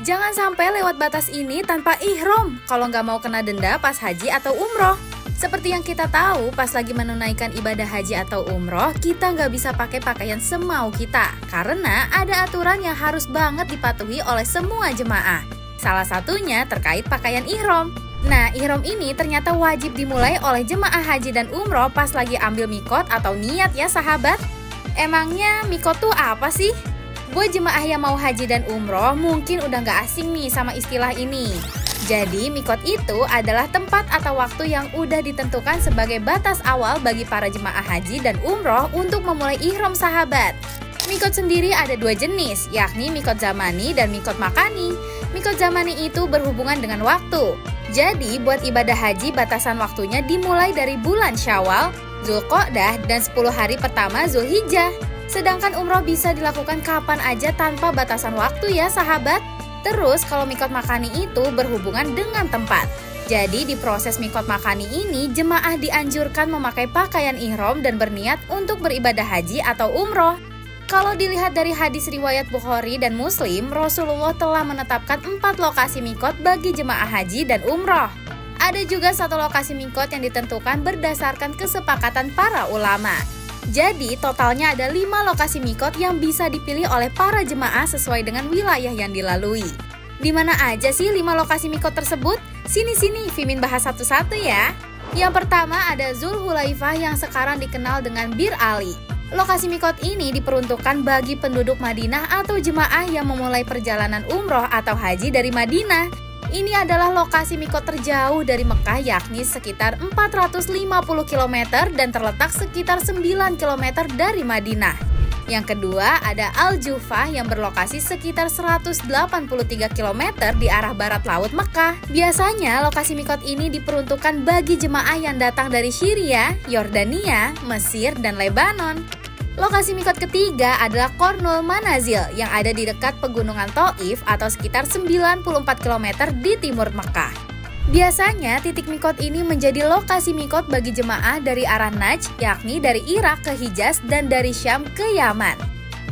Jangan sampai lewat batas ini tanpa ihram kalau nggak mau kena denda pas haji atau umroh. Seperti yang kita tahu, pas lagi menunaikan ibadah haji atau umroh, kita nggak bisa pakai pakaian semau kita. Karena ada aturan yang harus banget dipatuhi oleh semua jemaah. Salah satunya terkait pakaian ihram. Nah, ihram ini ternyata wajib dimulai oleh jemaah haji dan umroh pas lagi ambil mikot atau niat ya sahabat. Emangnya mikot tuh apa sih? Buat jemaah yang mau haji dan umroh mungkin udah nggak asing nih sama istilah ini. Jadi mikot itu adalah tempat atau waktu yang udah ditentukan sebagai batas awal bagi para jemaah haji dan umroh untuk memulai ihram sahabat. Mikot sendiri ada dua jenis, yakni mikot zamani dan mikot makani. Mikot zamani itu berhubungan dengan waktu. Jadi buat ibadah haji batasan waktunya dimulai dari bulan Syawal, Zulqa'dah, dan 10 hari pertama Zulhijjah. Sedangkan umroh bisa dilakukan kapan aja tanpa batasan waktu ya sahabat. Terus kalau mikot makani itu berhubungan dengan tempat. Jadi di proses mikot makani ini jemaah dianjurkan memakai pakaian ihram dan berniat untuk beribadah haji atau umroh. Kalau dilihat dari hadis riwayat Bukhari dan Muslim, Rasulullah telah menetapkan 4 lokasi mikot bagi jemaah haji dan umroh. Ada juga 1 lokasi mikot yang ditentukan berdasarkan kesepakatan para ulama. Jadi totalnya ada 5 lokasi mikot yang bisa dipilih oleh para jemaah sesuai dengan wilayah yang dilalui. Di mana aja sih 5 lokasi mikot tersebut? Sini, Fimin bahas satu-satu ya. Yang pertama ada Zulhulaifah yang sekarang dikenal dengan Bir Ali. Lokasi mikot ini diperuntukkan bagi penduduk Madinah atau jemaah yang memulai perjalanan umroh atau haji dari Madinah. Ini adalah lokasi mikot terjauh dari Mekah, yakni sekitar 450 km dan terletak sekitar 9 km dari Madinah. Yang kedua ada Al-Jufah yang berlokasi sekitar 183 km di arah barat laut Mekah. Biasanya lokasi mikot ini diperuntukkan bagi jemaah yang datang dari Syria, Yordania, Mesir, dan Lebanon. Lokasi mikot ketiga adalah Qarnul Manazil yang ada di dekat pegunungan Thaif atau sekitar 94 km di timur Mekah. Biasanya titik mikot ini menjadi lokasi mikot bagi jemaah dari arah Najd, yakni dari Irak ke Hijaz dan dari Syam ke Yaman.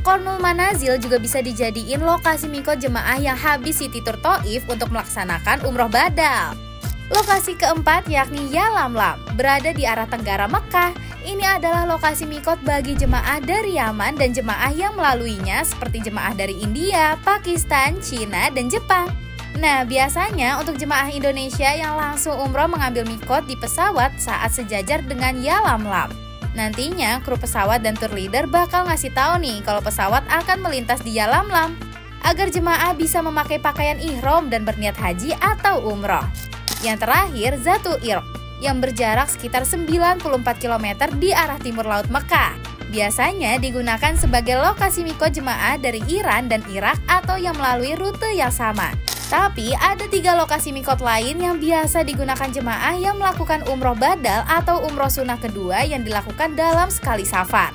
Qarnul Manazil juga bisa dijadiin lokasi mikot jemaah yang habis City Tour Thaif untuk melaksanakan umroh badal. Lokasi keempat yakni Yalamlam, berada di arah tenggara Mekah. Ini adalah lokasi mikot bagi jemaah dari Yaman dan jemaah yang melaluinya seperti jemaah dari India, Pakistan, Cina, dan Jepang. Nah, biasanya untuk jemaah Indonesia yang langsung umroh mengambil mikot di pesawat saat sejajar dengan Yalamlam. Nantinya kru pesawat dan tour leader bakal ngasih tahu nih kalau pesawat akan melintas di Yalamlam agar jemaah bisa memakai pakaian ihram dan berniat haji atau umroh. Yang terakhir Zatul Irq yang berjarak sekitar 94 km di arah timur laut Mekah. Biasanya digunakan sebagai lokasi mikot jemaah dari Iran dan Irak atau yang melalui rute yang sama. Tapi ada 3 lokasi mikot lain yang biasa digunakan jemaah yang melakukan umroh badal atau umroh sunnah kedua yang dilakukan dalam sekali safar.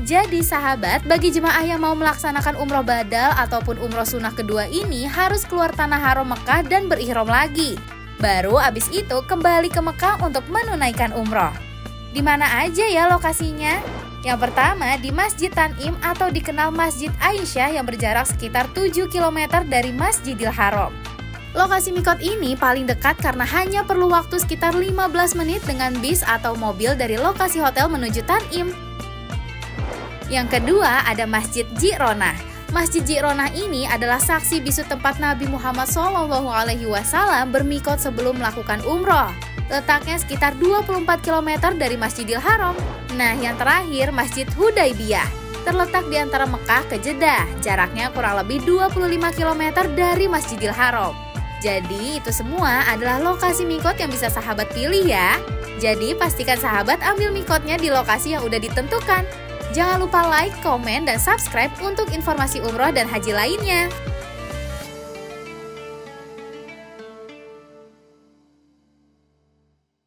Jadi sahabat, bagi jemaah yang mau melaksanakan umroh badal ataupun umroh sunnah kedua ini harus keluar tanah haram Mekah dan berihram lagi. Baru abis itu kembali ke Mekah untuk menunaikan umroh. Di mana aja ya lokasinya? Yang pertama di Masjid Tanim atau dikenal Masjid Aisyah yang berjarak sekitar 7 km dari Masjidil Haram. Lokasi mikot ini paling dekat karena hanya perlu waktu sekitar 15 menit dengan bis atau mobil dari lokasi hotel menuju Tanim. Yang kedua ada Masjid Ji'ronah. Masjid Ji'ronah ini adalah saksi bisu tempat Nabi Muhammad SAW bermikot sebelum melakukan umroh. Letaknya sekitar 24 km dari Masjidil Haram. Nah, yang terakhir Masjid Hudaybiyah. Terletak di antara Mekah ke Jeddah. Jaraknya kurang lebih 25 km dari Masjidil Haram. Jadi, itu semua adalah lokasi mikot yang bisa sahabat pilih ya. Jadi, pastikan sahabat ambil mikotnya di lokasi yang udah ditentukan. Jangan lupa like, komen, dan subscribe untuk informasi umroh dan haji lainnya.